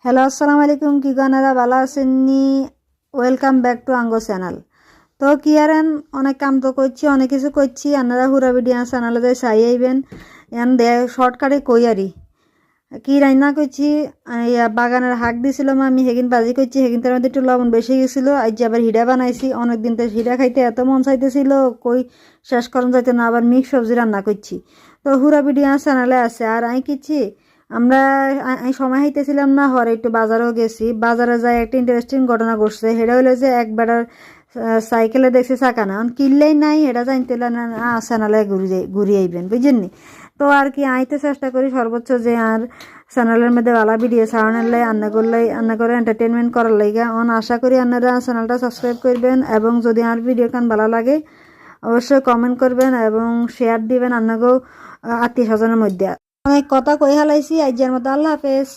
Hello আসসালামু আলাইকুম কি গানারা ভালো আছেননি ওয়েলকাম ব্যাক টু আঙ্গো চ্যানেল। তো কি আরেন অনেক কাম তো করছি অনেক কিছু করছি আপনারা হুরা ভিডিও চ্যানেলে যাই চাই আইবেন এন দে শর্টকাটে কই আরি কি রান্না করছি বাগানের শাক দিছিলাম আমি সেদিন বাজি করছি সেদিন তার মধ্যে একটু লবণ বেশি গেছিলো আজ আবার হিডা বানাইছি অনেকদিন তো হিডা খাইতে এত মন চাইতেছিল কই শেষ করুন যাইতে না আবার মিক্স সবজি রান্না করছি। তো হুরা ভিডিও চ্যানেলে আছে আর আমি কিছি আমরা আমি সময় হাইতেছিলাম না হরে একটু বাজারেও গেছি বাজারে যাই একটা ইন্টারেস্টিং ঘটনা ঘটছে সেটা হলো যে এক বেড়ার সাইকেলে দেখছি চাকা না কিনলেই নাই এটা জানতে চ্যানেলে ঘুরি আইবেন বুঝছেন নি। তো আর কি আইতে চেষ্টা করি সর্বোচ্চ যে আর চ্যানেলের মধ্যে ভালো ভিডিও ছাড়ানোর লাই রান্না করে এন্টারটেনমেন্ট করার লাগে অন আশা করি আপনারা চ্যানেলটা সাবস্ক্রাইব করবেন এবং যদি আর ভিডিও কান ভালো লাগে অবশ্যই কমেন্ট করবেন এবং শেয়ার দিবেন আপনাকেও আত্মীয় স্বজনের মধ্যে। অনেক কথা কই হালাইছি আজকের মতো আল্লাহ হাফেজ।